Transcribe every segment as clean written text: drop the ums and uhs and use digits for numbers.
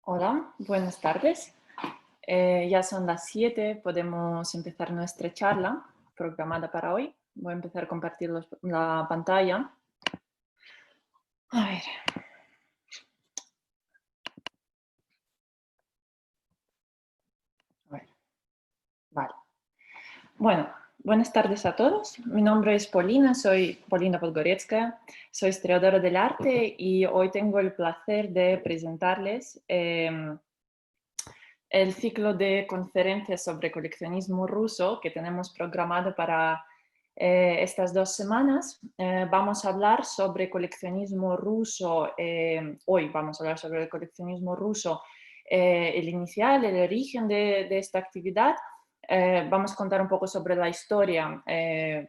Hola, buenas tardes. Ya son las 7, podemos empezar nuestra charla programada para hoy. Voy a empezar a compartir la pantalla. A ver, a ver, vale. Bueno, buenas tardes a todos. Mi nombre es Polina, soy Polina Podgorецкая, soy historiadora del arte y hoy tengo el placer de presentarles el ciclo de conferencias sobre coleccionismo ruso que tenemos programado para estas 2 semanas. Vamos a hablar sobre coleccionismo ruso, hoy vamos a hablar sobre el coleccionismo ruso, el inicial, el origen de esta actividad. Vamos a contar un poco sobre la historia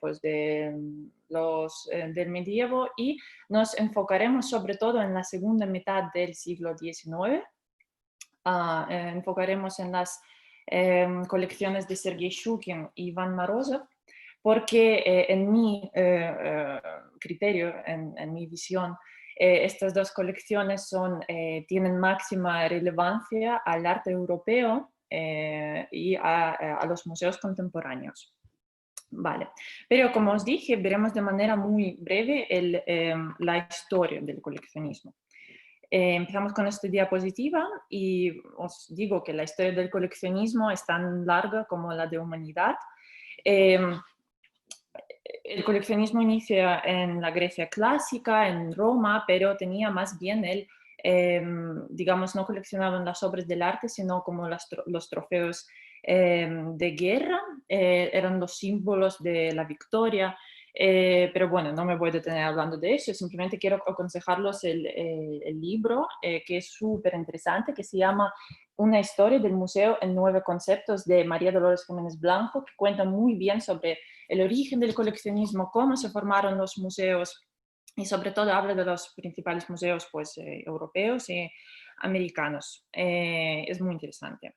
pues del medievo y nos enfocaremos sobre todo en la segunda mitad del siglo XIX. Enfocaremos en las colecciones de Sergei Shukin y Iván Morozov, porque en mi criterio, en mi visión, estas dos colecciones tienen máxima relevancia al arte europeo y a los museos contemporáneos. Vale, pero como os dije, veremos de manera muy breve la historia del coleccionismo. Empezamos con esta diapositiva y os digo que la historia del coleccionismo es tan larga como la de humanidad. Eh, el coleccionismo inicia en la Grecia clásica, en Roma, pero tenía más bien digamos, no coleccionaban las obras del arte, sino como los trofeos de guerra, eran los símbolos de la victoria. Pero bueno, no me voy a detener hablando de eso, simplemente quiero aconsejarlos el libro, que es súper interesante, que se llama Una historia del museo en 9 conceptos, de María Dolores Jiménez Blanco, que cuenta muy bien sobre el origen del coleccionismo, cómo se formaron los museos y sobre todo habla de los principales museos pues, europeos y americanos. Es muy interesante.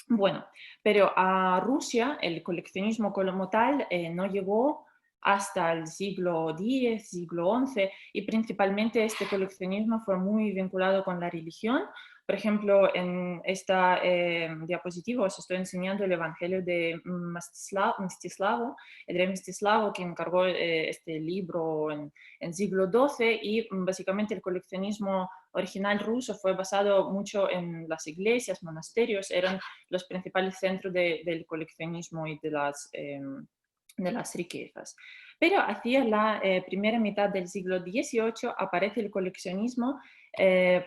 Bueno, pero a Rusia el coleccionismo como tal no llegó hasta el siglo X, siglo XI, y principalmente este coleccionismo fue muy vinculado con la religión. Por ejemplo, en esta diapositiva os estoy enseñando el Evangelio de Mstislavo, el rey Mstislavo, que encargó este libro en siglo XII, y básicamente el coleccionismo original ruso fue basado mucho en las iglesias, monasterios, eran los principales centros del coleccionismo y de las riquezas. Pero hacia la primera mitad del siglo XVIII aparece el coleccionismo,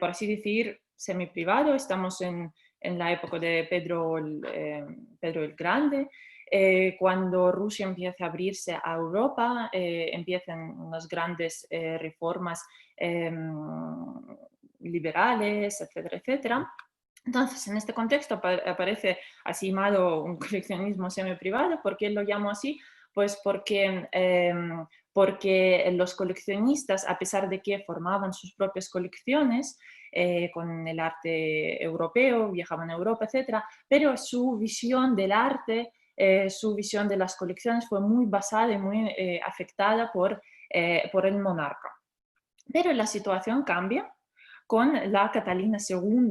por así decir, semi-privado. Estamos en la época de Pedro el Grande, cuando Rusia empieza a abrirse a Europa, empiezan unas grandes reformas liberales, etcétera, etcétera. Entonces, en este contexto aparece así llamado un coleccionismo semi-privado. ¿Por qué lo llamo así? Pues porque los coleccionistas, a pesar de que formaban sus propias colecciones con el arte europeo, viajaban a Europa, etcétera, pero su visión del arte, su visión de las colecciones fue muy basada y muy afectada por el monarca. Pero la situación cambia con la Catalina II.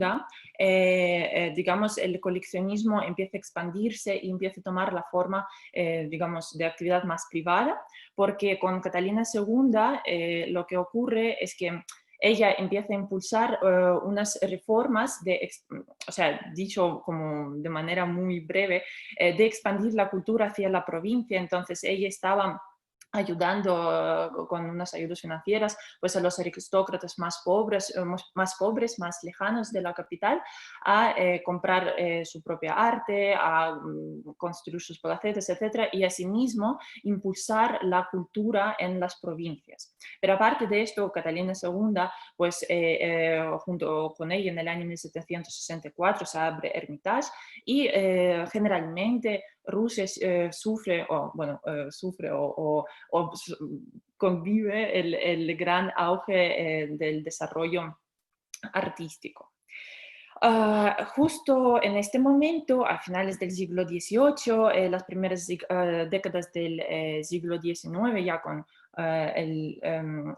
Digamos, el coleccionismo empieza a expandirse y empieza a tomar la forma, digamos, de actividad más privada, porque con Catalina II lo que ocurre es que ella empieza a impulsar unas reformas o sea, dicho como de manera muy breve, de expandir la cultura hacia la provincia. Entonces ella estaba ayudando con unas ayudas financieras pues a los aristócratas más pobres, más lejanos de la capital, a comprar su propia arte, a construir sus palacetes, etcétera, y asimismo impulsar la cultura en las provincias. Pero aparte de esto, Catalina II, pues junto con ella en el año 1764 se abre Hermitage, y generalmente Rusia sufre, o convive el gran auge del desarrollo artístico. Justo en este momento, a finales del siglo XVIII, las primeras décadas del siglo XIX, ya con el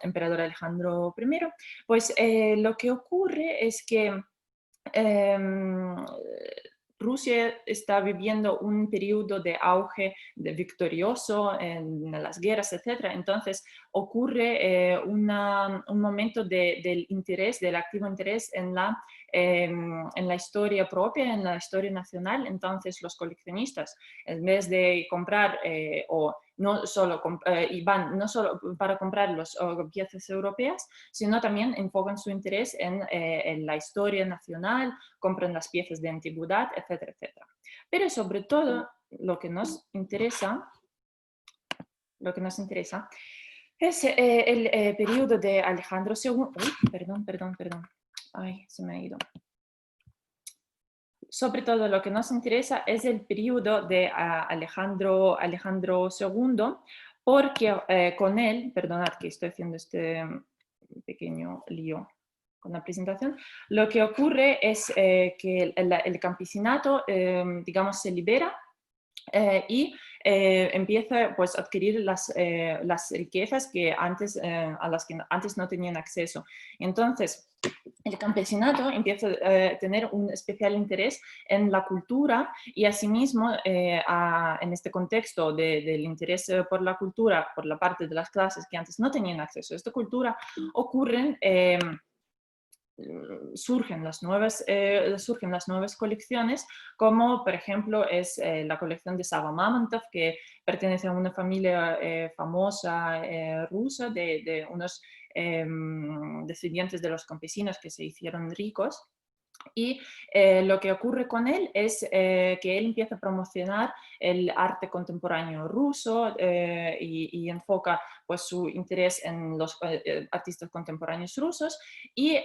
emperador Alejandro I, pues lo que ocurre es que Rusia está viviendo un periodo de auge victorioso en las guerras, etc. Entonces ocurre un momento del interés, del activo interés en la historia propia, en la historia nacional. Entonces los coleccionistas, en vez de comprar o no solo, y van no solo para comprar las piezas europeas, sino también enfocan su interés en la historia nacional, compran las piezas de antigüedad, etcétera, etcétera. Pero sobre todo lo que nos interesa es el periodo de Alejandro II. Uy, perdón. Ay, se me ha ido. Sobre todo lo que nos interesa es el periodo de Alejandro II, porque con él, perdonad que estoy haciendo este pequeño lío con la presentación, lo que ocurre es que el campesinato, digamos, se libera y empieza pues, a adquirir las riquezas a las que antes no tenían acceso. Entonces, el campesinato empieza a tener un especial interés en la cultura y asimismo en este contexto del interés por la cultura por la parte de las clases que antes no tenían acceso a esta cultura, surgen las nuevas colecciones, como por ejemplo es la colección de Sava Mamontov, que pertenece a una familia famosa rusa de unos descendientes de los campesinos que se hicieron ricos. Y lo que ocurre con él es que él empieza a promocionar el arte contemporáneo ruso y enfoca pues, su interés en los artistas contemporáneos rusos. Y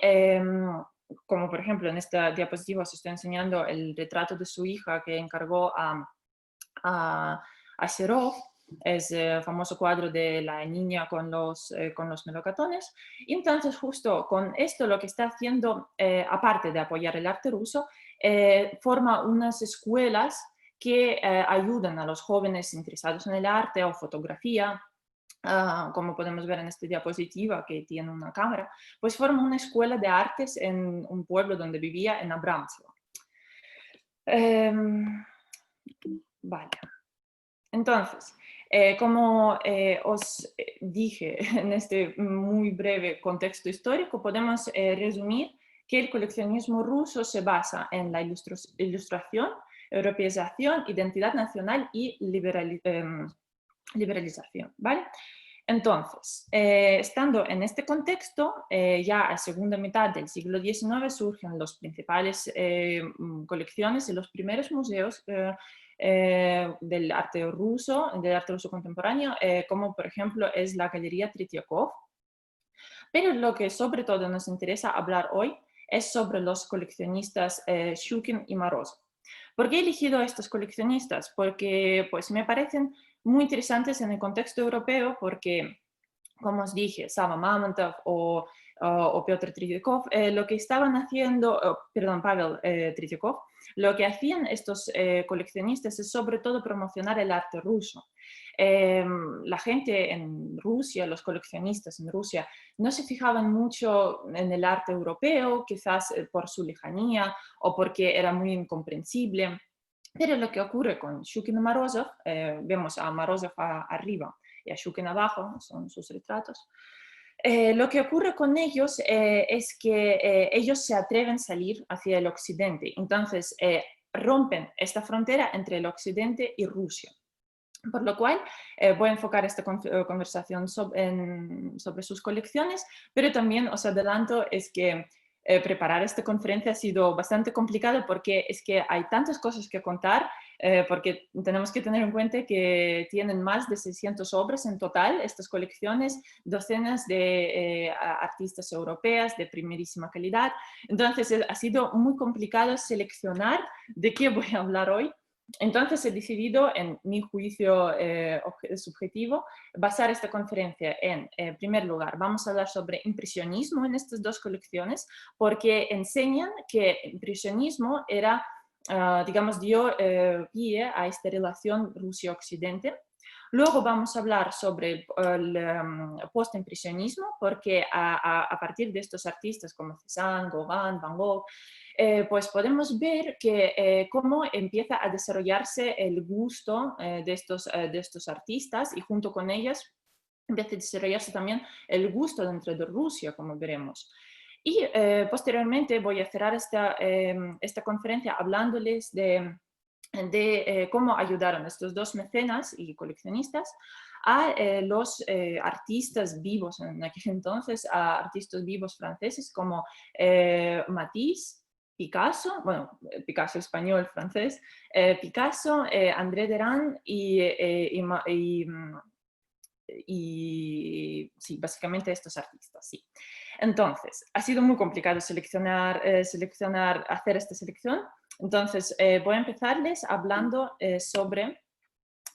como por ejemplo en esta diapositiva os estoy enseñando el retrato de su hija que encargó a Serov, es el famoso cuadro de la niña con los melocotones. Y entonces justo con esto lo que está haciendo, aparte de apoyar el arte ruso, forma unas escuelas que ayudan a los jóvenes interesados en el arte o fotografía, como podemos ver en esta diapositiva que tiene una cámara, pues forma una escuela de artes en un pueblo donde vivía, en Abramtsevo. Vale. Entonces, como os dije en este muy breve contexto histórico, podemos resumir que el coleccionismo ruso se basa en la ilustración, europeización, identidad nacional y liberalización, ¿vale? Entonces, estando en este contexto, ya a segunda mitad del siglo XIX surgen las principales colecciones y los primeros museos del arte ruso contemporáneo, como por ejemplo es la Galería Tretiakov. Pero lo que sobre todo nos interesa hablar hoy es sobre los coleccionistas Shukin y Morozov. ¿Por qué he elegido a estos coleccionistas? Porque pues, me parecen muy interesantes en el contexto europeo, porque, como os dije, Sava Mamontov o Piotr Tretiakov, lo que estaban haciendo, Pavel Tretiakov, lo que hacían estos coleccionistas es sobre todo promocionar el arte ruso. La gente en Rusia, los coleccionistas en Rusia, no se fijaban mucho en el arte europeo, quizás por su lejanía o porque era muy incomprensible. Pero lo que ocurre con Shukin y Morozov, vemos a Morozov arriba y a Shukin abajo, son sus retratos. Lo que ocurre con ellos es que ellos se atreven a salir hacia el occidente, entonces rompen esta frontera entre el occidente y Rusia. Por lo cual voy a enfocar esta conversación sobre sus colecciones, pero también os adelanto es que preparar esta conferencia ha sido bastante complicado porque es que hay tantas cosas que contar, porque tenemos que tener en cuenta que tienen más de 600 obras en total, estas colecciones, docenas de artistas europeas de primerísima calidad. Entonces ha sido muy complicado seleccionar de qué voy a hablar hoy. Entonces he decidido, en mi juicio subjetivo, basar esta conferencia en primer lugar, vamos a hablar sobre impresionismo en estas dos colecciones, porque enseñan que impresionismo era, digamos, dio pie a esta relación Rusia-Occidente. Luego vamos a hablar sobre el postimpresionismo, porque a partir de estos artistas como Cézanne, Gauguin, Van Gogh, pues podemos ver que cómo empieza a desarrollarse el gusto de estos artistas y junto con ellas empieza a desarrollarse también el gusto dentro de Rusia, como veremos. Y posteriormente voy a cerrar esta conferencia hablándoles de cómo ayudaron estos dos mecenas y coleccionistas a los artistas vivos en aquel entonces, a artistas vivos franceses como Matisse, Picasso, bueno, Picasso español, francés, Picasso, André Derain y sí, básicamente estos artistas, sí. Entonces, ha sido muy complicado hacer esta selección. Entonces, voy a empezarles hablando sobre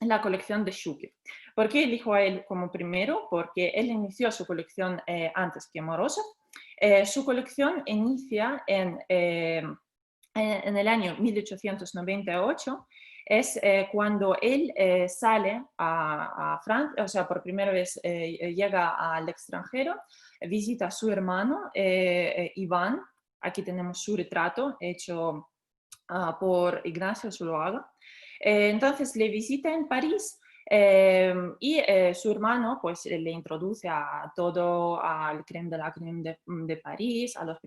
la colección de Shuker. ¿Por qué elijo a él como primero? Porque él inició su colección antes que Morozov. Su colección inicia en el año 1898, es cuando él sale a Francia, o sea, por primera vez llega al extranjero, visita a su hermano Iván. Aquí tenemos su retrato hecho por Ignacio Zuloaga. Entonces le visita en París y su hermano pues le introduce a todo, al crème de la crème de París, a los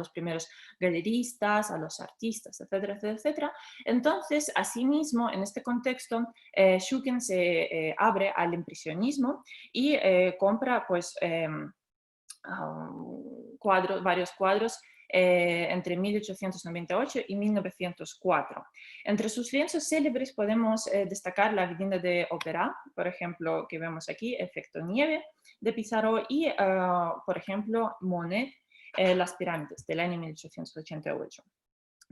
primeros galeristas, a los artistas, etcétera, etcétera, etcétera. Entonces, asimismo, en este contexto, Shuken se abre al impresionismo y compra pues varios cuadros entre 1898 y 1904. Entre sus lienzos célebres podemos destacar la vivienda de Opera, por ejemplo, que vemos aquí, Efecto Nieve, de Pizarro, y, por ejemplo, Monet, Las pirámides, del año 1888.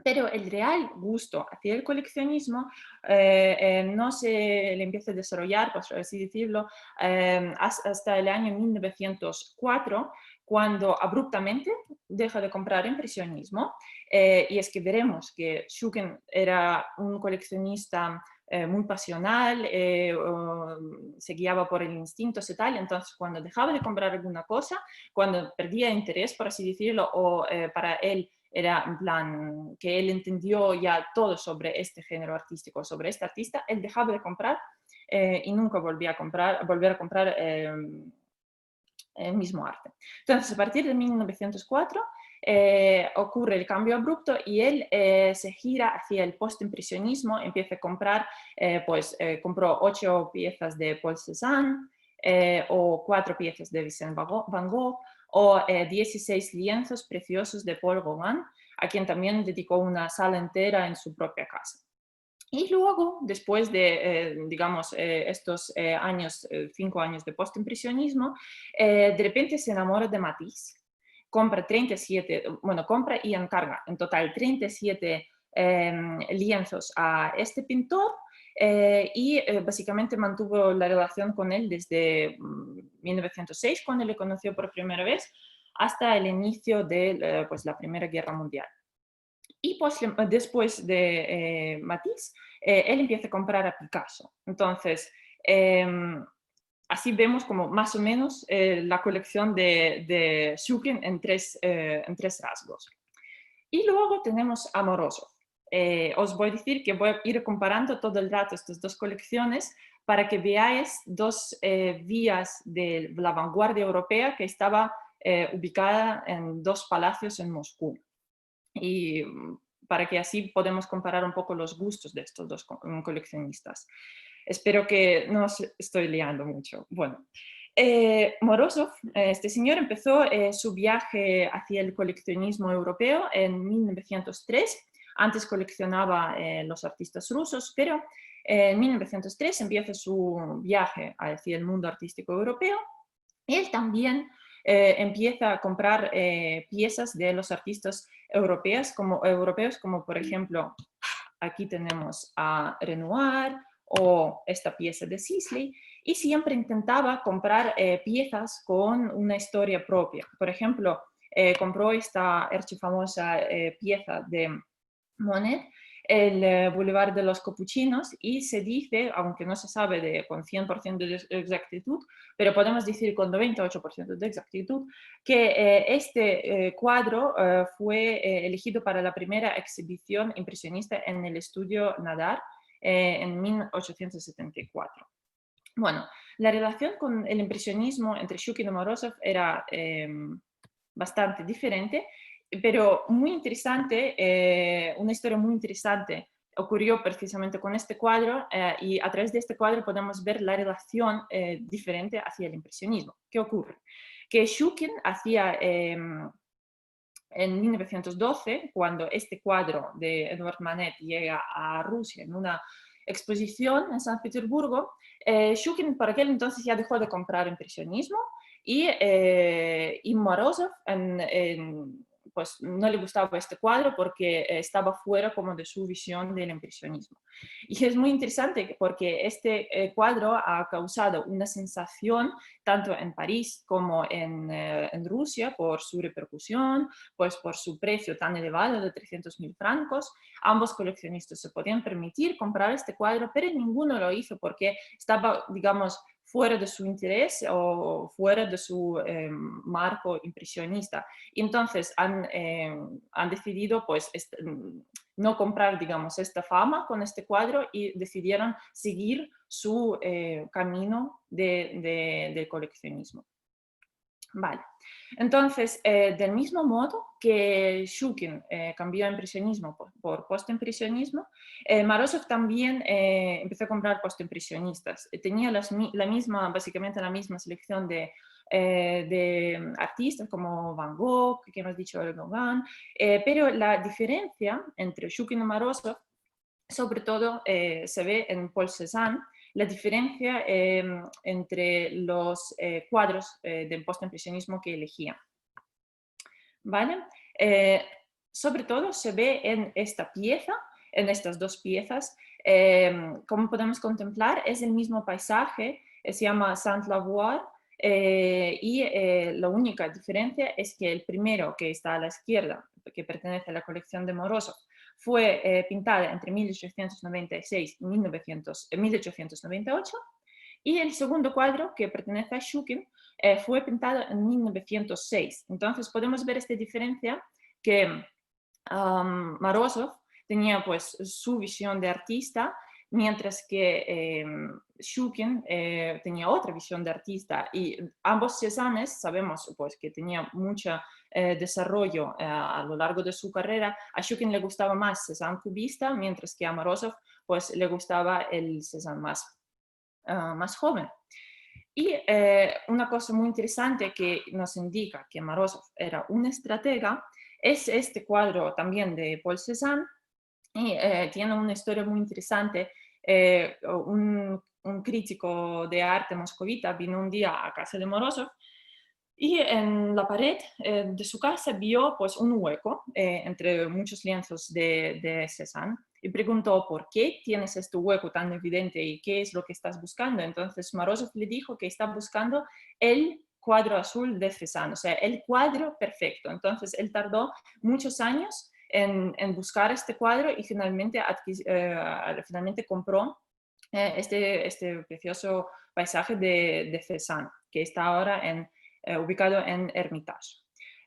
Pero el real gusto hacia el coleccionismo no se le empieza a desarrollar, por así decirlo, hasta el año 1904, cuando abruptamente deja de comprar impresionismo. Y es que veremos que Shuken era un coleccionista muy pasional, se guiaba por el instinto y tal. Entonces, cuando dejaba de comprar alguna cosa, cuando perdía interés, por así decirlo, o para él era en plan que él entendió ya todo sobre este género artístico, sobre este artista, él dejaba de comprar y nunca volver a comprar el mismo arte. Entonces, a partir de 1904 ocurre el cambio abrupto y él se gira hacia el postimpresionismo, empieza a comprar, compró 8 piezas de Paul Cézanne o 4 piezas de Vincent Van Gogh, o 16 lienzos preciosos de Paul Gauguin, a quien también dedicó una sala entera en su propia casa. Y luego, después de, digamos, estos 5 años de postimpresionismo, de repente se enamora de Matisse, compra compra y encarga en total 37 lienzos a este pintor, y básicamente mantuvo la relación con él desde 1906, cuando le conoció por primera vez, hasta el inicio de pues, la Primera Guerra Mundial. Y pues, después de Matisse, él empieza a comprar a Picasso. Entonces, así vemos como más o menos la colección de Shuken en tres rasgos. Y luego tenemos a Morozov. Os voy a decir que voy a ir comparando todo el rato estas dos colecciones para que veáis dos vías de la vanguardia europea que estaba ubicada en dos palacios en Moscú. Y para que así podemos comparar un poco los gustos de estos dos coleccionistas. Espero que no os estoy liando mucho. Bueno, Morozov, este señor, empezó su viaje hacia el coleccionismo europeo en 1903. Antes coleccionaba los artistas rusos, pero en 1903 empieza su viaje hacia el mundo artístico europeo. Él también empieza a comprar piezas de los artistas europeos, como por ejemplo, aquí tenemos a Renoir o esta pieza de Sisley, y siempre intentaba comprar piezas con una historia propia. Por ejemplo, compró esta archifamosa pieza de Monet, el Boulevard de los Capuchinos, y se dice, aunque no se sabe con 100% de exactitud, pero podemos decir con 98% de exactitud, que este cuadro fue elegido para la primera exhibición impresionista en el estudio Nadar en 1874. Bueno, la relación con el impresionismo entre Shukin y Morozov era bastante diferente, pero muy interesante, una historia muy interesante ocurrió precisamente con este cuadro y a través de este cuadro podemos ver la relación diferente hacia el impresionismo. ¿Qué ocurre? Que Shukin hacía en 1912, cuando este cuadro de Edward Manet llega a Rusia en una exposición en San Petersburgo, Shukin por aquel entonces ya dejó de comprar impresionismo y Morozov pues no le gustaba este cuadro porque estaba fuera como de su visión del impresionismo. Y es muy interesante porque este cuadro ha causado una sensación tanto en París como en Rusia por su repercusión, pues por su precio tan elevado de 300.000 francos. Ambos coleccionistas se podían permitir comprar este cuadro, pero ninguno lo hizo porque estaba, digamos, fuera de su interés o fuera de su marco impresionista. Y entonces han decidido pues no comprar, digamos, esta fama con este cuadro y decidieron seguir su camino del coleccionismo. Vale. Entonces, del mismo modo que Shukin cambió a impresionismo por postimpresionismo, Morozov también empezó a comprar postimpresionistas. Tenía básicamente la misma selección de artistas como Van Gogh, que hemos dicho, Gauguin, pero la diferencia entre Shukin y Morozov, sobre todo, se ve en Paul Cézanne, la diferencia entre los cuadros del postimpresionismo que elegían. ¿Vale? Sobre todo se ve en esta pieza, en estas dos piezas, como podemos contemplar, es el mismo paisaje, se llama Saint-Lavoire, y la única diferencia es que el primero, que está a la izquierda, que pertenece a la colección de Morozov, fue pintada entre 1896 y 1898, y el segundo cuadro, que pertenece a Shukin, fue pintado en 1906. Entonces podemos ver esta diferencia que Morozov tenía pues su visión de artista, mientras que Shukin tenía otra visión de artista, y ambos Cézannes sabemos pues que tenía mucho desarrollo a lo largo de su carrera. A Shukin le gustaba más Cézanne cubista, mientras que a Morozov pues le gustaba el Cézanne más joven. Y una cosa muy interesante que nos indica que Morozov era un estratega es este cuadro también de Paul Cézanne, y tiene una historia muy interesante. Un crítico de arte moscovita vino un día a casa de Morozov y en la pared de su casa vio pues, un hueco entre muchos lienzos de Cézanne y preguntó: ¿por qué tienes este hueco tan evidente y qué es lo que estás buscando? Entonces Morozov le dijo que está buscando el cuadro azul de Cézanne, o sea, el cuadro perfecto. Entonces él tardó muchos años en buscar este cuadro y finalmente compró este precioso paisaje de Cézanne, que está ahora ubicado en Hermitage.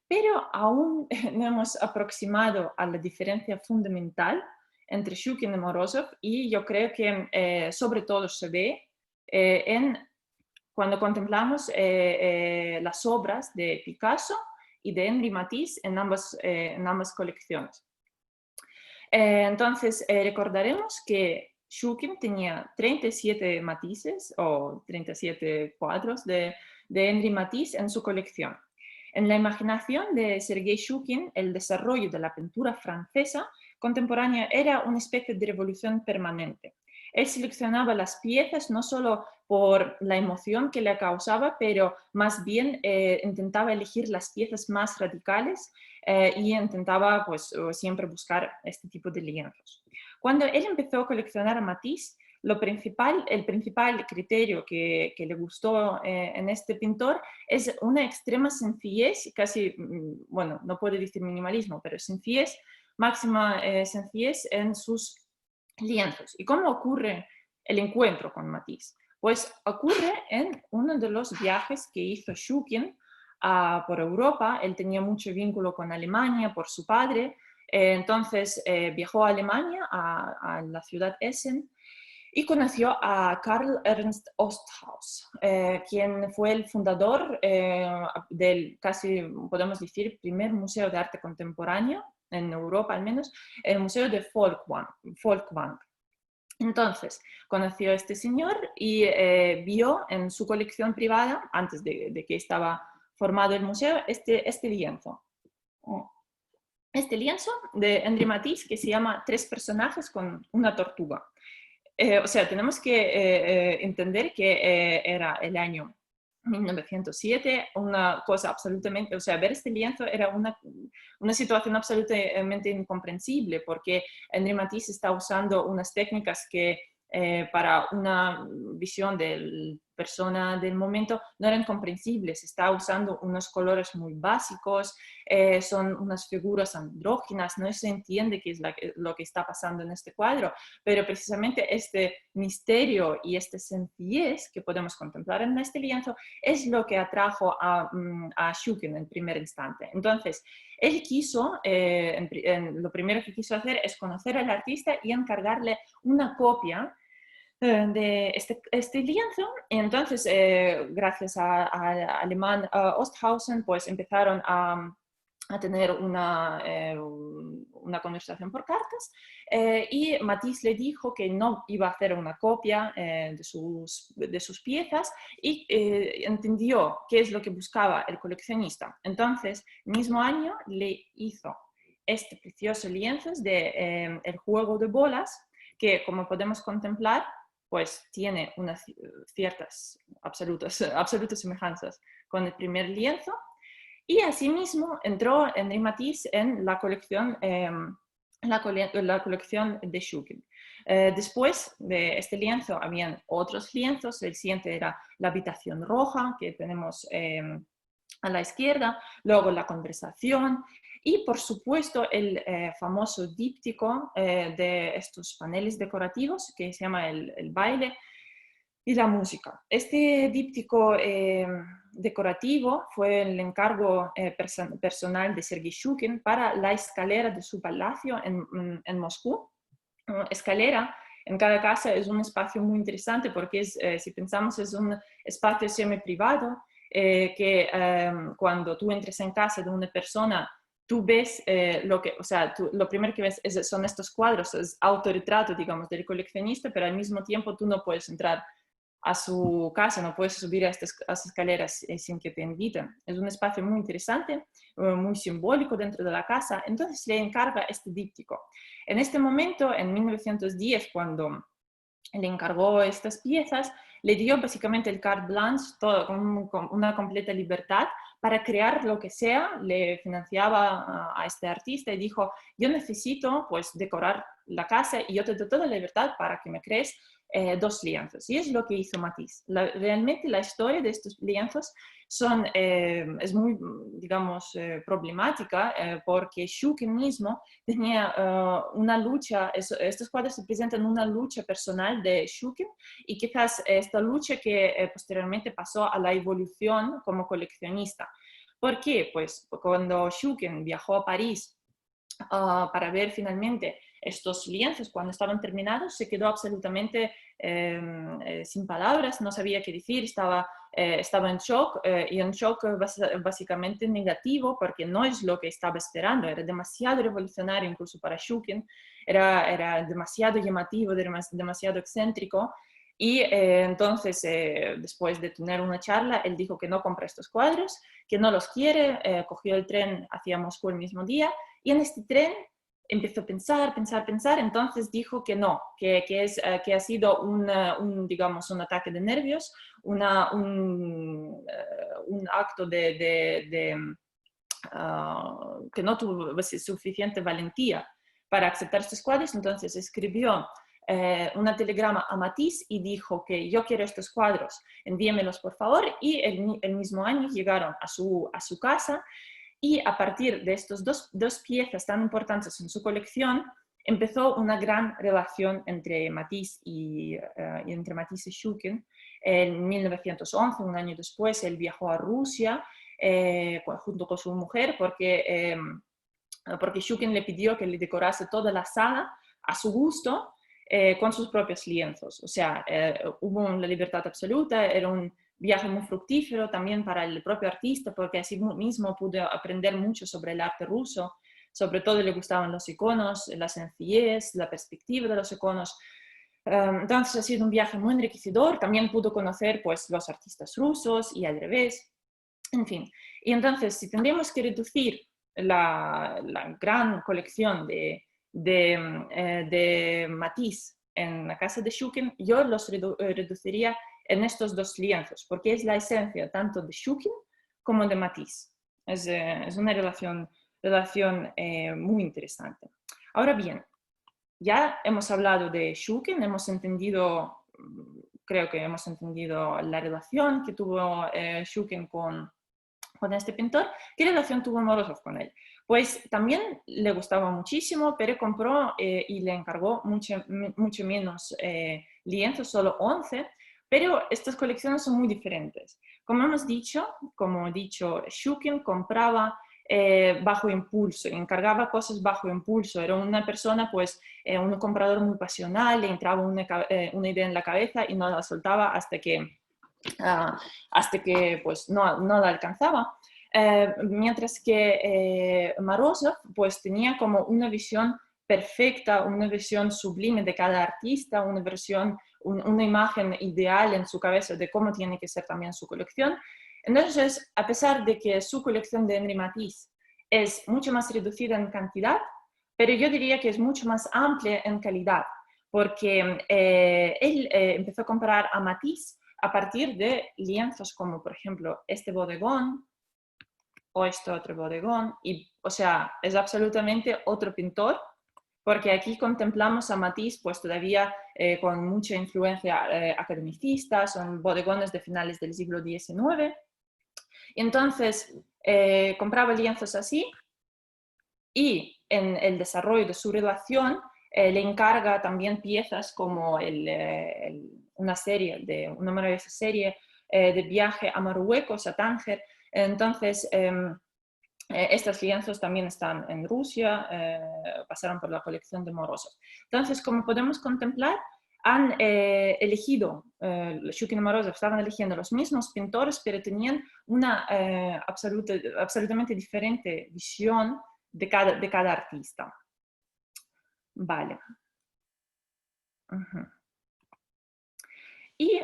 Pero aún no hemos aproximado a la diferencia fundamental entre Shukin y Morozov, y yo creo que sobre todo se ve cuando contemplamos las obras de Picasso y de Henri Matisse en ambas colecciones. Entonces, recordaremos que Shukin tenía 37 matices o 37 cuadros de Henri Matisse en su colección. En la imaginación de Sergei Shukin, el desarrollo de la pintura francesa contemporánea era una especie de revolución permanente. Él seleccionaba las piezas no solo por la emoción que le causaba, pero más bien intentaba elegir las piezas más radicales y intentaba pues, siempre buscar este tipo de lienzos. Cuando él empezó a coleccionar a Matisse, el principal criterio que le gustó en este pintor es una extrema sencillez, casi, bueno, no puedo decir minimalismo, pero sencillez máxima sencillez en sus lienzos. ¿Y cómo ocurre el encuentro con Matisse? Pues ocurre en uno de los viajes que hizo Shukin por Europa. Él tenía mucho vínculo con Alemania por su padre, entonces viajó a Alemania, a la ciudad Essen, y conoció a Karl Ernst Osthaus, quien fue el fundador del, casi podemos decir, primer museo de arte contemporáneo, en Europa al menos, el Museo de Folkwang. Entonces, conoció a este señor y vio en su colección privada, antes de que estaba formado el museo, este lienzo. Este lienzo de Henri Matisse que se llama Tres personajes con una tortuga. O sea, tenemos que entender que era el año 1907, una cosa absolutamente, o sea, ver este lienzo era una situación absolutamente incomprensible, porque Henri Matisse está usando unas técnicas que para una visión de persona del momento no eran comprensibles. Está usando unos colores muy básicos, son unas figuras andróginas, no se entiende qué es lo que está pasando en este cuadro, pero precisamente este misterio y esta sencillez que podemos contemplar en este lienzo es lo que atrajo a Shukin en primer instante. Entonces, él quiso, lo primero que quiso hacer es conocer al artista y encargarle una copia de este lienzo. Y entonces, gracias a alemán Osthausen, pues empezaron a tener una conversación por cartas, y Matisse le dijo que no iba a hacer una copia de sus piezas, y entendió qué es lo que buscaba el coleccionista. Entonces, mismo año le hizo este precioso lienzo de El juego de bolas, que como podemos contemplar, pues tiene unas ciertas absolutas semejanzas con el primer lienzo. Y asimismo entró Henri Matisse en la colección de Shukin. Después de este lienzo habían otros lienzos. El siguiente era La habitación roja, que tenemos a la izquierda, luego La conversación y, por supuesto, el famoso díptico de estos paneles decorativos que se llama el baile y la música. Este díptico decorativo fue el encargo personal de Sergei Shukin para la escalera de su palacio en Moscú. Escalera en cada casa es un espacio muy interesante porque si pensamos, es un espacio semi-privado que cuando tú entres en casa de una persona, tú ves lo primero que ves son estos cuadros, es autorretrato, digamos, del coleccionista, pero al mismo tiempo tú no puedes entrar a su casa, no puedes subir a estas escaleras sin que te inviten. Es un espacio muy interesante, muy simbólico dentro de la casa. Entonces le encarga este díptico. En este momento, en 1910, cuando le encargó estas piezas, le dio básicamente el carte blanche, todo, con una completa libertad para crear lo que sea. Le financiaba a este artista y dijo: yo necesito pues decorar la casa y yo te doy toda la libertad para que me crees dos lienzos. Y es lo que hizo Matisse. Realmente la historia de estos lienzos es muy, digamos, problemática, porque Shukin mismo tenía una lucha. Estos cuadros se presentan una lucha personal de Shukin, y quizás esta lucha que posteriormente pasó a la evolución como coleccionista. ¿Por qué? Pues cuando Shukin viajó a París para ver finalmente estos lienzos cuando estaban terminados, se quedó absolutamente sin palabras, no sabía qué decir, estaba en shock, y en shock básicamente negativo, porque no es lo que estaba esperando. Era demasiado revolucionario incluso para Shukin, era demasiado llamativo, demasiado excéntrico. Y entonces, después de tener una charla, él dijo que no compra estos cuadros, que no los quiere, cogió el tren hacia Moscú el mismo día, y en este tren empezó a pensar, entonces dijo que no, que ha sido digamos, un ataque de nervios, un acto que no tuvo suficiente valentía para aceptar estos cuadros. Entonces escribió una telegrama a Matisse y dijo que yo quiero estos cuadros, envíemelos por favor, y el mismo año llegaron a su casa. Y a partir de estas dos piezas tan importantes en su colección, empezó una gran relación entre Matisse y Shukin. En 1911, un año después, él viajó a Rusia junto con su mujer porque Shukin le pidió que le decorase toda la sala a su gusto con sus propios lienzos. O sea, hubo una libertad absoluta, era un viaje muy fructífero también para el propio artista, porque así mismo pudo aprender mucho sobre el arte ruso. Sobre todo le gustaban los iconos, la sencillez, la perspectiva de los iconos. Entonces ha sido un viaje muy enriquecedor. También pudo conocer pues, los artistas rusos y al revés. En fin, y entonces si tendríamos que reducir la gran colección de Matisse en la casa de Shukin, yo los reduciría en estos dos lienzos, porque es la esencia tanto de Shukin como de Matisse. Es una relación muy interesante. Ahora bien, ya hemos hablado de Shukin, hemos entendido, creo que hemos entendido la relación que tuvo Shukin con este pintor. ¿Qué relación tuvo Morozov con él? Pues también le gustaba muchísimo, pero compró y le encargó mucho menos lienzos, solo 11, pero estas colecciones son muy diferentes. Como he dicho, Shukin compraba bajo impulso, encargaba cosas bajo impulso, era una persona, pues, un comprador muy pasional, le entraba una idea en la cabeza y no la soltaba hasta que pues, no la alcanzaba. Mientras que Morozov pues, tenía como una visión perfecta, una visión sublime de cada artista, una imagen ideal en su cabeza de cómo tiene que ser también su colección. Entonces, a pesar de que su colección de Henri Matisse es mucho más reducida en cantidad, pero yo diría que es mucho más amplia en calidad, porque él empezó a comprar a Matisse a partir de lienzos como, por ejemplo, este bodegón o este otro bodegón. Y, o sea, es absolutamente otro pintor, porque aquí contemplamos a Matisse pues todavía con mucha influencia academicista, son bodegones de finales del siglo XIX. Y entonces compraba lienzos así y en el desarrollo de su relación le encarga también piezas como una maravillosa serie de viaje a Marruecos, a Tánger. Entonces, estos lienzos también están en Rusia, pasaron por la colección de Morozov. Entonces, como podemos contemplar, han elegido, Shukin y Morozov estaban eligiendo los mismos pintores, pero tenían una absolutamente diferente visión de cada artista. Vale. Uh-huh. Y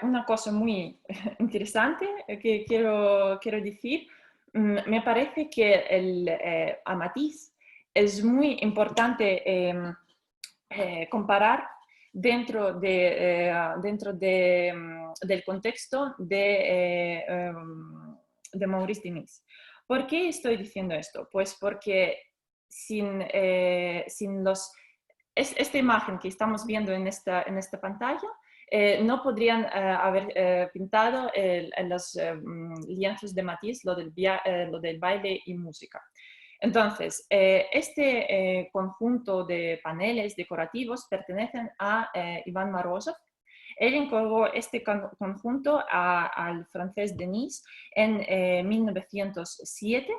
una cosa muy interesante que quiero decir, me parece que a Matisse es muy importante comparar dentro del contexto de Maurice Denis. ¿Por qué estoy diciendo esto? Pues porque sin esta imagen que estamos viendo en esta pantalla, no podrían haber pintado los lienzos de Matisse, lo del baile y música. Entonces, este conjunto de paneles decorativos pertenecen a Ivan Morozov. Él encargó este conjunto al francés Denis en 1907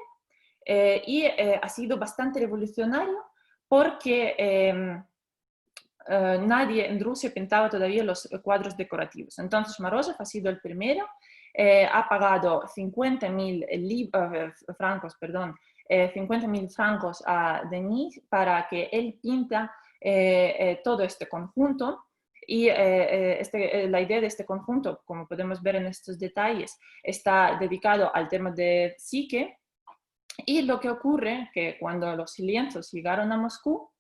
y ha sido bastante revolucionario porque nadie en Rusia pintaba todavía los cuadros decorativos. Entonces Morozov ha sido el primero, ha pagado 50.000 francos, 50.000 francos a Denis para que él pinta todo este conjunto. Y la idea de este conjunto, como podemos ver en estos detalles, está dedicado al tema de Psique. Y lo que ocurre que cuando los lienzos llegaron a Moscú,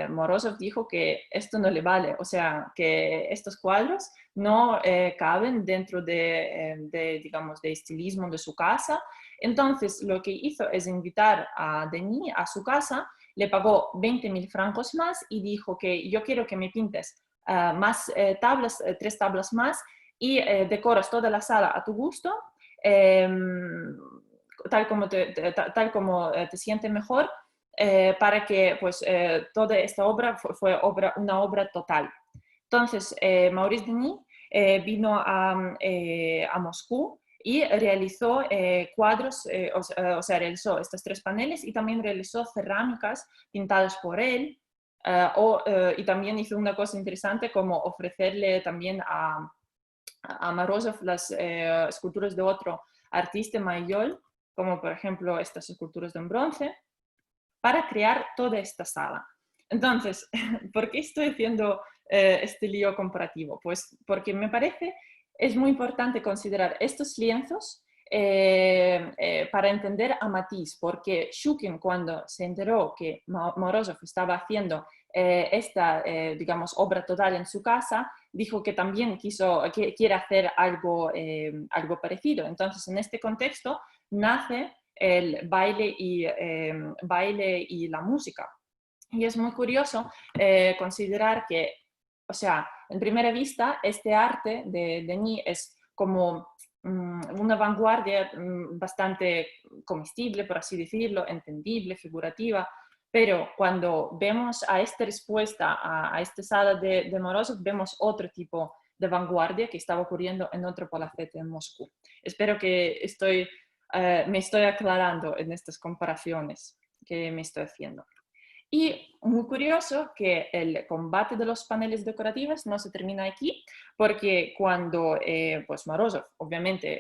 Morozov dijo que esto no le vale, o sea, que estos cuadros no caben dentro digamos, de estilismo de su casa. Entonces, lo que hizo es invitar a Denis a su casa, le pagó 20.000 francos más y dijo que yo quiero que me pintes más tablas, 3 tablas más y decoras toda la sala a tu gusto. tal como te siente mejor, para que pues, toda esta obra fue una obra total. Entonces, Maurice Denis vino a Moscú y realizó cuadros, o sea, realizó estos 3 paneles y también realizó cerámicas pintadas por él. Y también hizo una cosa interesante como ofrecerle también a Morozov las esculturas de otro artista mayor, como por ejemplo estas esculturas de bronce, para crear toda esta sala. Entonces, ¿por qué estoy haciendo este lío comparativo? Pues porque me parece es muy importante considerar estos lienzos para entender a Matisse, porque Shukin, cuando se enteró que Morozov estaba haciendo esta, digamos, obra total en su casa, dijo que también quiere hacer algo parecido. Entonces, en este contexto, nace el baile y la música. Y es muy curioso considerar que, o sea, en primera vista, este arte de Denis es como una vanguardia bastante comestible, por así decirlo, entendible, figurativa, pero cuando vemos a esta respuesta, a esta sala de Morozov, vemos otro tipo de vanguardia que estaba ocurriendo en otro palacete en Moscú. Espero que me estoy aclarando en estas comparaciones que me estoy haciendo. Y muy curioso que el combate de los paneles decorativos no se termina aquí, porque cuando pues Morozov, obviamente,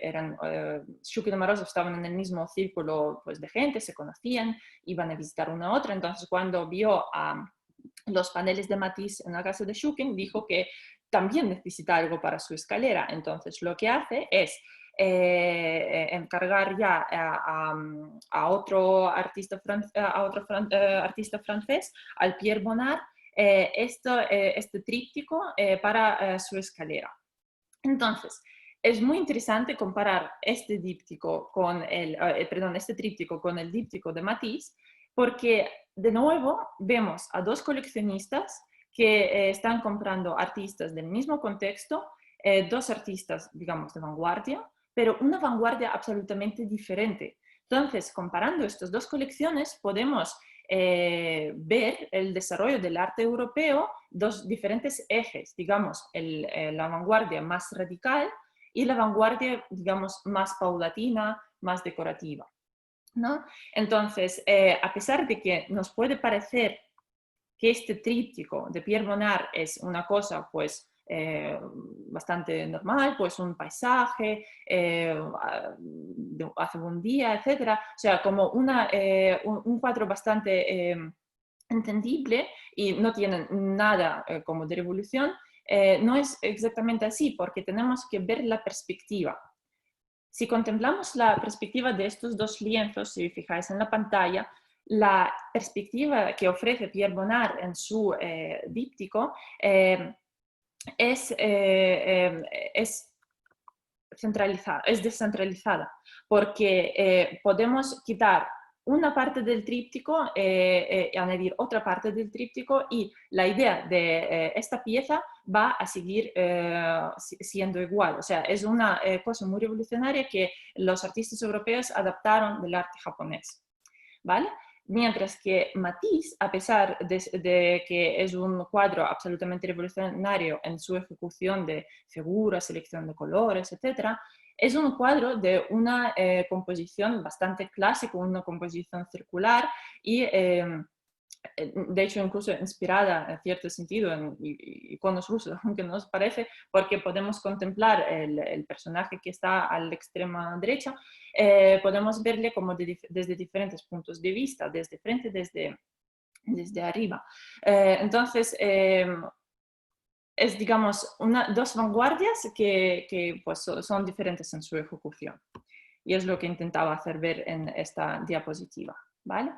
Shukin y Morozov estaban en el mismo círculo pues, de gente, se conocían, iban a visitar una a otra, entonces cuando vio a los paneles de Matisse en la casa de Shukin, dijo que también necesita algo para su escalera, entonces lo que hace es encargar ya a otro artista, artista francés, al Pierre Bonnard, este tríptico para su escalera. Entonces, es muy interesante comparar este tríptico con el díptico de Matisse, porque de nuevo vemos a 2 coleccionistas que están comprando artistas del mismo contexto, 2 artistas, digamos, de vanguardia, pero una vanguardia absolutamente diferente. Entonces, comparando estas 2 colecciones, podemos ver el desarrollo del arte europeo, 2 diferentes ejes, digamos, la vanguardia más radical y la vanguardia, digamos, más paulatina, más decorativa, ¿no? Entonces, a pesar de que nos puede parecer que este tríptico de Pierre Bonnard es una cosa, pues, bastante normal, pues un paisaje, hace un día, etcétera. O sea, como un cuadro bastante entendible y no tiene nada como de revolución. No es exactamente así, porque tenemos que ver la perspectiva. Si contemplamos la perspectiva de estos 2 lienzos, si fijáis en la pantalla, la perspectiva que ofrece Pierre Bonnard en su díptico es centralizada, es descentralizada, porque podemos quitar una parte del tríptico y añadir otra parte del tríptico y la idea de esta pieza va a seguir siendo igual. O sea, es una cosa muy revolucionaria que los artistas europeos adaptaron del arte japonés, ¿vale? Mientras que Matisse, a pesar de que es un cuadro absolutamente revolucionario en su ejecución de figuras, selección de colores, etc., es un cuadro de una composición bastante clásica, una composición circular y de hecho incluso inspirada en cierto sentido en iconos rusos, aunque no nos parece, porque podemos contemplar el personaje que está a la extrema derecha, podemos verle como desde diferentes puntos de vista, desde frente, desde arriba. Entonces, es, digamos, 2 vanguardias que pues, son diferentes en su ejecución. Y es lo que intentaba hacer ver en esta diapositiva, ¿vale?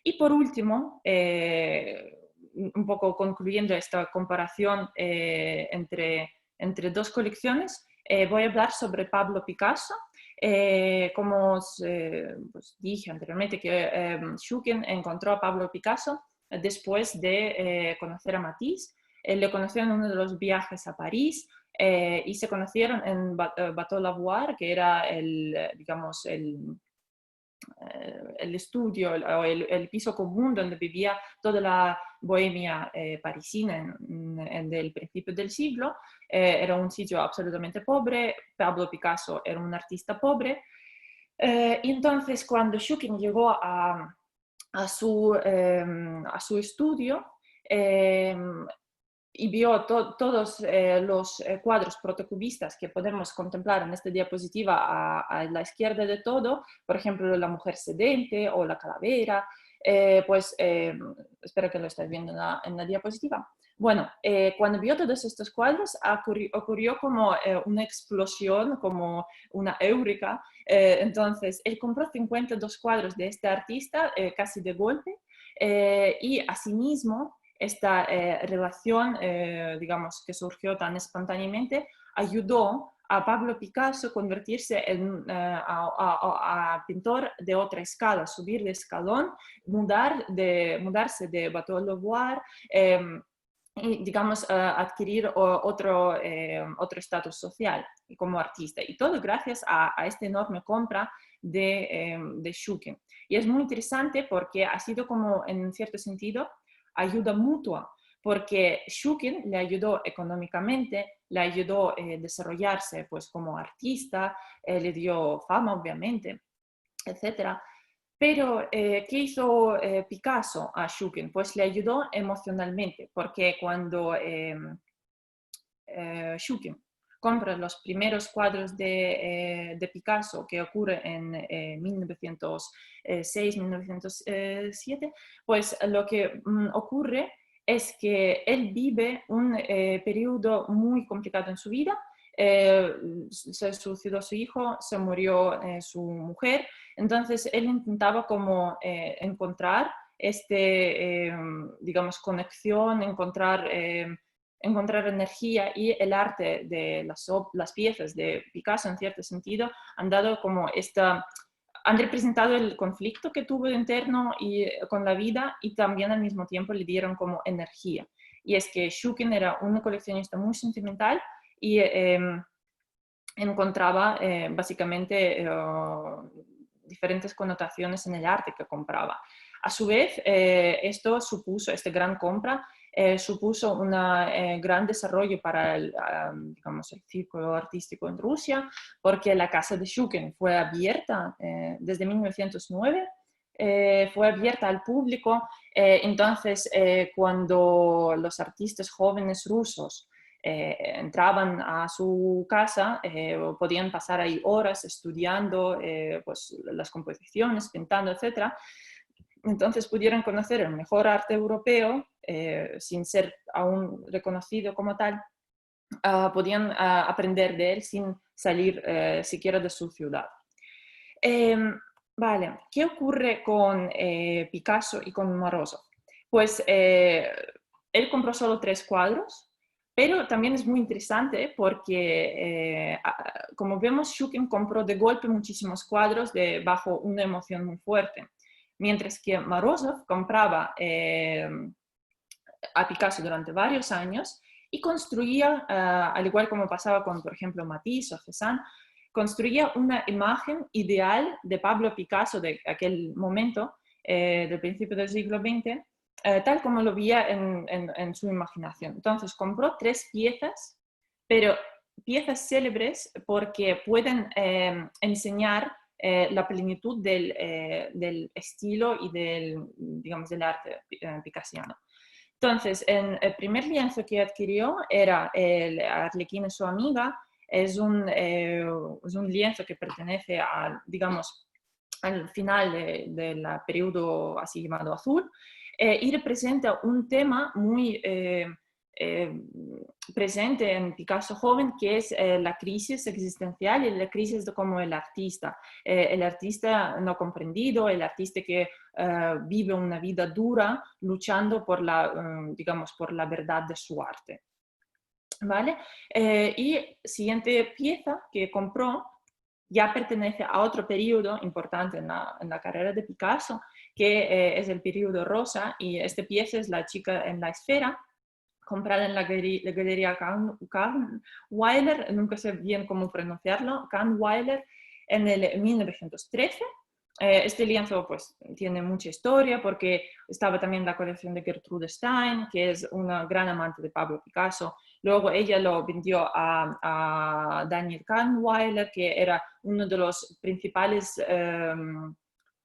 Y por último, un poco concluyendo esta comparación entre 2 colecciones, voy a hablar sobre Pablo Picasso. Como os pues dije anteriormente, que Shukin encontró a Pablo Picasso después de conocer a Matisse. Le conoció en uno de los viajes a París y se conocieron en Bateau Lavoir, que era digamos, el estudio o el piso común donde vivía toda la bohemia parisina del principio del siglo. Era un sitio absolutamente pobre. Pablo Picasso era un artista pobre. Entonces, cuando Shukin llegó a su estudio, y vio todos los cuadros protocubistas que podemos contemplar en esta diapositiva a la izquierda de todo, por ejemplo, la mujer sedente o la calavera, espero que lo estéis viendo en la diapositiva. Bueno, cuando vio todos estos cuadros ocurrió como una explosión, como una éurica. Entonces, él compró 52 cuadros de este artista casi de golpe, y asimismo esta relación, digamos, que surgió tan espontáneamente, ayudó a Pablo Picasso a convertirse a pintor de otra escala, subir de escalón, mudarse de Bateau Louvois, y, digamos, adquirir otro estatus social como artista. Y todo gracias a esta enorme compra de Shukin. Y es muy interesante porque ha sido como, en cierto sentido, ayuda mutua, porque Shukin le ayudó económicamente, le ayudó a desarrollarse pues, como artista, le dio fama, obviamente, etcétera. Pero, ¿qué hizo Picasso a Shukin? Pues le ayudó emocionalmente, porque cuando Shukin compra los primeros cuadros de Picasso, que ocurre en 1906-1907, pues lo que ocurre es que él vive un periodo muy complicado en su vida. Se suicidó su hijo, se murió su mujer, entonces él intentaba como encontrar digamos, conexión, encontrar energía, y el arte de las piezas de Picasso, en cierto sentido, han dado como han representado el conflicto que tuvo interno con la vida, y también al mismo tiempo le dieron como energía. Y es que Shukin era un coleccionista muy sentimental y encontraba básicamente diferentes connotaciones en el arte que compraba. A su vez, esta gran compra supuso un gran desarrollo para digamos, el círculo artístico en Rusia, porque la casa de Shukin fue abierta desde 1909, fue abierta al público. Entonces, cuando los artistas jóvenes rusos entraban a su casa, podían pasar ahí horas estudiando pues, las composiciones, pintando, etc. Entonces pudieron conocer el mejor arte europeo sin ser aún reconocido como tal. Podían aprender de él sin salir siquiera de su ciudad. Vale, ¿qué ocurre con Picasso y con Morozov? Pues él compró solo 3 cuadros, pero también es muy interesante porque, como vemos, Shukin compró de golpe muchísimos cuadros bajo una emoción muy fuerte, mientras que Morozov compraba a Picasso durante varios años y construía, al igual como pasaba con, por ejemplo, Matisse o Cézanne, construía una imagen ideal de Pablo Picasso de aquel momento, del principio del siglo XX, tal como lo veía en su imaginación. Entonces compró 3 piezas, pero piezas célebres porque pueden enseñar la plenitud del estilo y digamos, del arte picassiano. Entonces, el primer lienzo que adquirió era el Arlequín y su amiga. Es un lienzo que pertenece digamos, al final del periodo así llamado azul, y representa un tema muy presente en Picasso joven, que es la crisis existencial y la crisis como el artista no comprendido, el artista que vive una vida dura luchando por digamos, por la verdad de su arte. ¿Vale? Y siguiente pieza que compró ya pertenece a otro periodo importante en la carrera de Picasso, que es el periodo rosa, y esta pieza es La chica en la esfera, comprada en la galería Kahnweiler, nunca sé bien cómo pronunciarlo, Kahnweiler, en el 1913. Este lienzo pues tiene mucha historia porque estaba también la colección de Gertrude Stein, que es una gran amante de Pablo Picasso. Luego ella lo vendió a Daniel Kahnweiler, que era uno de los principales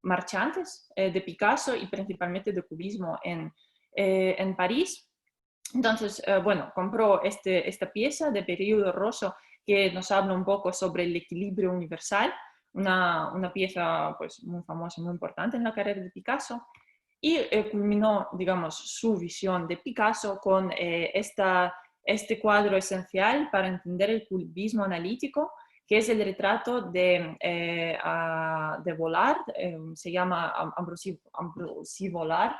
marchantes de Picasso y principalmente de cubismo en París. Entonces, bueno, compró esta pieza de periodo rosso que nos habla un poco sobre el equilibrio universal, una pieza pues muy famosa, muy importante en la carrera de Picasso, y culminó, digamos, su visión de Picasso con este cuadro esencial para entender el cubismo analítico, que es el retrato de Vollard, se llama Ambroise Vollard.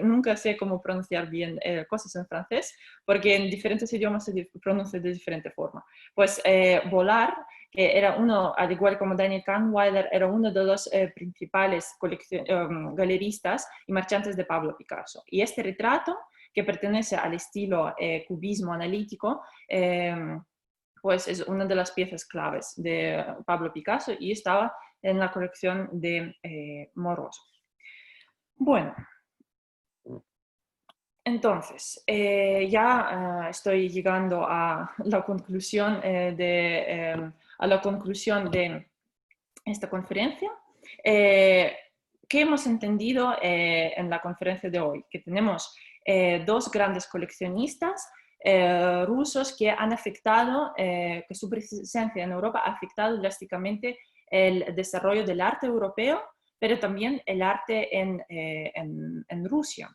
Nunca sé cómo pronunciar bien cosas en francés, porque en diferentes idiomas se pronuncia de diferente forma. Pues Vollard, que era uno, al igual como Daniel Kahnweiler, era uno de los principales galeristas y marchantes de Pablo Picasso. Y este retrato, que pertenece al estilo cubismo analítico, pues es una de las piezas claves de Pablo Picasso y estaba en la colección de Morozov. Bueno, entonces, ya estoy llegando a la conclusión de esta conferencia. ¿Qué hemos entendido en la conferencia de hoy? Que tenemos dos grandes coleccionistas rusos que han afectado, que su presencia en Europa ha afectado drásticamente el desarrollo del arte europeo, pero también el arte en Rusia.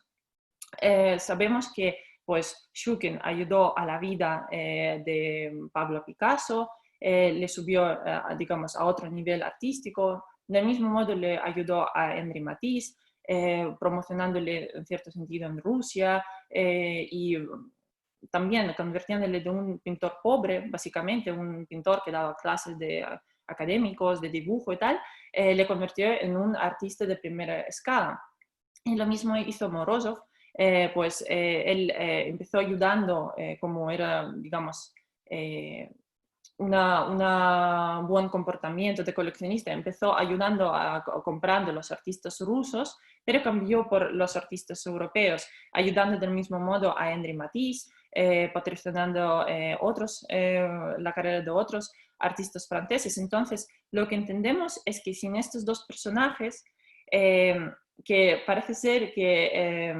Sabemos que pues, Shukin ayudó a la vida de Pablo Picasso, le subió, digamos, a otro nivel artístico. Del mismo modo le ayudó a Henri Matisse, promocionándole en cierto sentido en Rusia y también convirtiéndole de un pintor pobre, básicamente un pintor que daba clases de académicos, de dibujo y tal, le convirtió en un artista de primera escala. Y lo mismo hizo Morozov. Pues él empezó ayudando, como era, digamos, un buen comportamiento de coleccionista, empezó ayudando comprando los artistas rusos, pero cambió por los artistas europeos, ayudando del mismo modo a Henri Matisse, patrocinando la carrera de otros artistas franceses. Entonces, lo que entendemos es que sin estos dos personajes, que parece ser que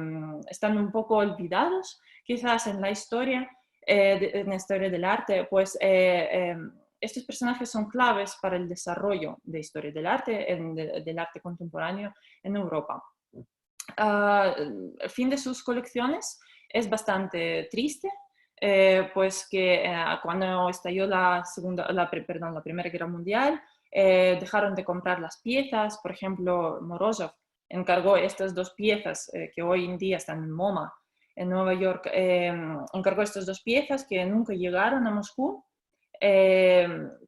están un poco olvidados quizás en la historia, en la historia del arte, pues estos personajes son claves para el desarrollo de historia del arte, del arte contemporáneo en Europa. El fin de sus colecciones es bastante triste, pues que cuando estalló la Primera Guerra Mundial, dejaron de comprar las piezas. Por ejemplo, Morozov encargó estas dos piezas que hoy en día están en MoMA, en Nueva York, encargó estas dos piezas que nunca llegaron a Moscú,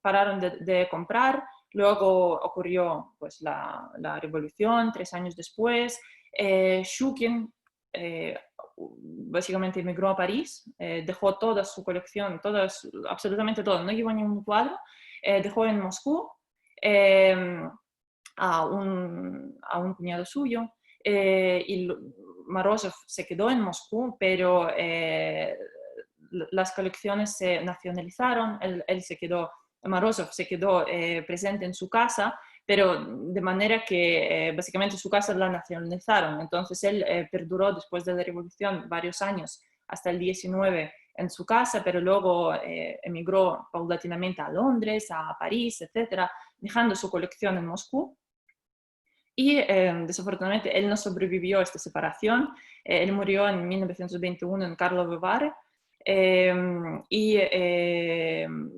pararon de comprar. Luego ocurrió pues, la revolución, 3 años después. Shukin básicamente emigró a París, dejó toda su colección, absolutamente todo, no llevó ningún cuadro, dejó en Moscú a un cuñado suyo, y Morozov se quedó en Moscú, pero las colecciones se nacionalizaron. Morozov se quedó presente en su casa, pero de manera que básicamente su casa la nacionalizaron. Entonces él perduró después de la revolución varios años, hasta el 19, en su casa, pero luego emigró paulatinamente a Londres, a París, etcétera, dejando su colección en Moscú. Y desafortunadamente él no sobrevivió a esta separación. Él murió en 1921 en Karlovy Vary. Y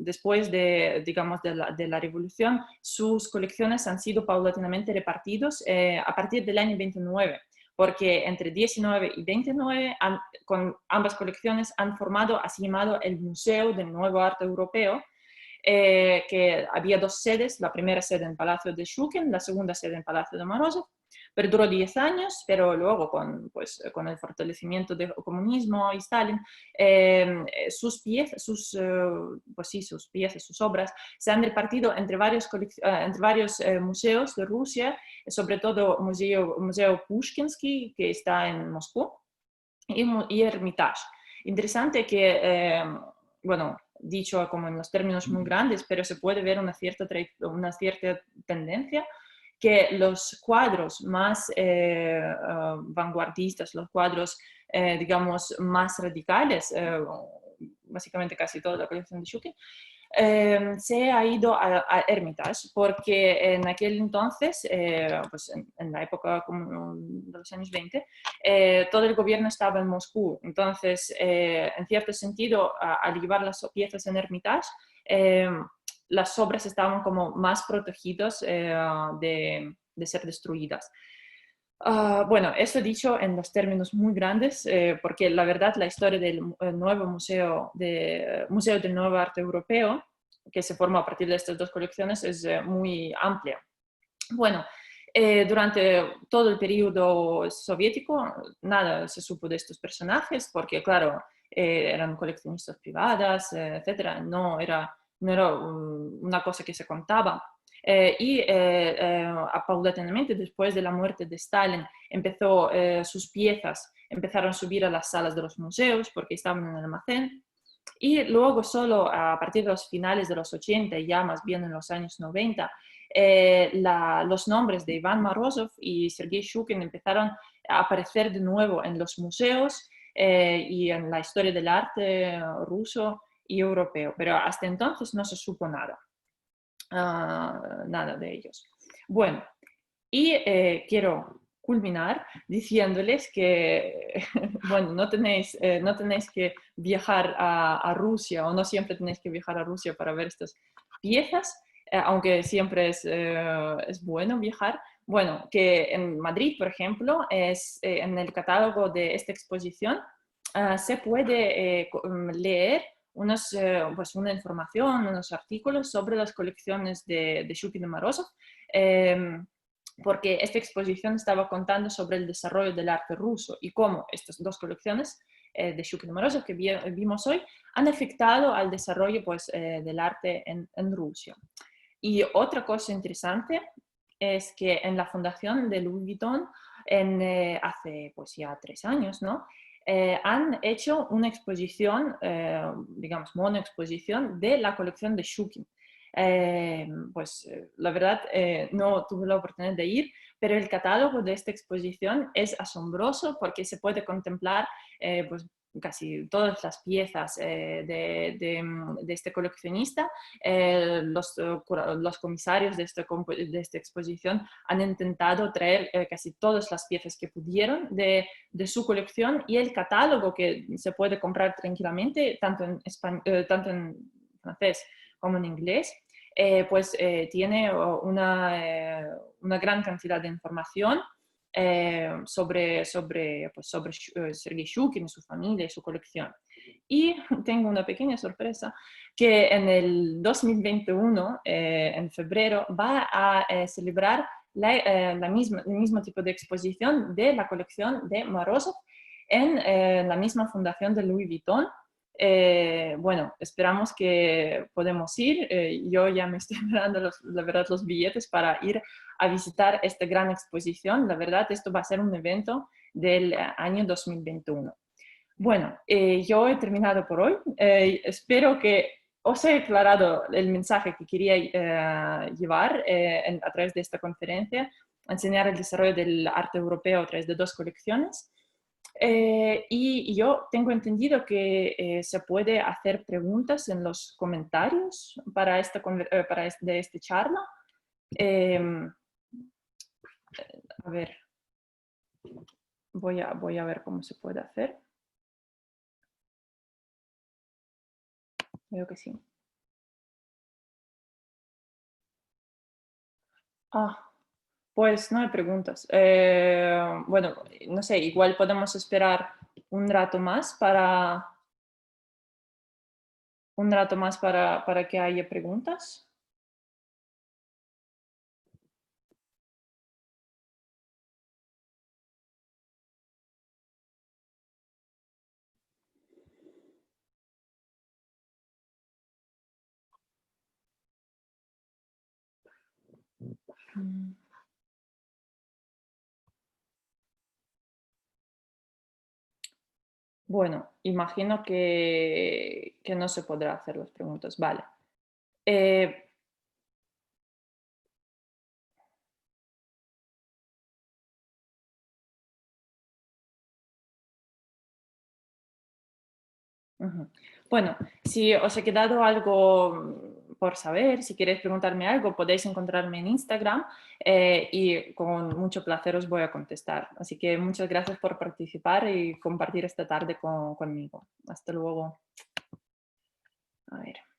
después digamos, de la revolución, sus colecciones han sido paulatinamente repartidos a partir del año 29, porque entre 19 y 29 con ambas colecciones han formado así llamado el Museo del Nuevo Arte Europeo, que había 2 sedes, la primera sede en Palacio de Shukin, la segunda sede en Palacio de Morozov, Perduró 10 años, pero luego con el fortalecimiento del comunismo y Stalin, sus piezas, sus piezas, sus obras se han repartido entre varios museos de Rusia, sobre todo Museo Pushkinsky, que está en Moscú, y Hermitage. Interesante que, bueno, dicho como en los términos muy grandes, pero se puede ver una cierta tendencia que los cuadros más vanguardistas, los cuadros, digamos, más radicales, básicamente casi toda la colección de Shukin, se ha ido a Hermitage, porque en aquel entonces, pues en la época como de los años 20, todo el gobierno estaba en Moscú. Entonces, en cierto sentido, al llevar las piezas en Hermitage, las obras estaban como más protegidas de ser destruidas. Bueno, eso dicho en los términos muy grandes, porque la verdad la historia del nuevo Museo del Nuevo Arte Europeo, que se forma a partir de estas dos colecciones, es muy amplia. Bueno, durante todo el periodo soviético nada se supo de estos personajes, porque claro, eran coleccionistas privadas, etcétera. No era una cosa que se contaba. Paulatinamente, después de la muerte de Stalin, sus piezas empezaron a subir a las salas de los museos porque estaban en el almacén. Y luego solo a partir de los finales de los 80, ya más bien en los años 90, los nombres de Iván Morozov y Sergei Shukin empezaron a aparecer de nuevo en los museos y en la historia del arte ruso y europeo, pero hasta entonces no se supo nada de ellos. Bueno, y quiero culminar diciéndoles que, bueno, no tenéis que viajar a Rusia, o no siempre tenéis que viajar a Rusia para ver estas piezas, aunque siempre es bueno viajar. Bueno, que en Madrid, por ejemplo, en el catálogo de esta exposición se puede leer pues una información, unos artículos sobre las colecciones de Shukin y Morozov, porque esta exposición estaba contando sobre el desarrollo del arte ruso y cómo estas dos colecciones de Shukin y Morozov que vimos hoy han afectado al desarrollo pues, del arte en Rusia. Y otra cosa interesante es que en la fundación de Louis Vuitton, hace pues ya 3 años, ¿no? Han hecho una exposición, digamos, monoexposición de la colección de Shukin. La verdad no tuve la oportunidad de ir, pero el catálogo de esta exposición es asombroso porque se puede contemplar pues, casi todas las piezas de este coleccionista. Los comisarios de esta exposición han intentado traer casi todas las piezas que pudieron de su colección, y el catálogo, que se puede comprar tranquilamente tanto en francés como en inglés, tiene una gran cantidad de información sobre Sergei Shukin y su familia y su colección. Y tengo una pequeña sorpresa, que en el 2021, en febrero, va a celebrar el mismo tipo de exposición de la colección de Morozov en la misma fundación de Louis Vuitton. Bueno, esperamos que podemos ir. Yo ya me estoy mirando la verdad, los billetes para ir a visitar esta gran exposición. La verdad, esto va a ser un evento del año 2021. Bueno, yo he terminado por hoy. Espero que os he aclarado el mensaje que quería llevar a través de esta conferencia, enseñar el desarrollo del arte europeo a través de dos colecciones. Y yo tengo entendido que se puede hacer preguntas en los comentarios de esta charla. Em, a ver, voy a ver cómo se puede hacer. Veo que sí. Pues no hay preguntas. Bueno, no sé, igual podemos esperar un rato más para que haya preguntas. Mm. Bueno, imagino que no se podrá hacer las preguntas. Vale. Eh, Ujú. Bueno, si os he quedado algo por saber, si queréis preguntarme algo, podéis encontrarme en Instagram y con mucho placer os voy a contestar. Así que muchas gracias por participar y compartir esta tarde conmigo. Hasta luego. A ver.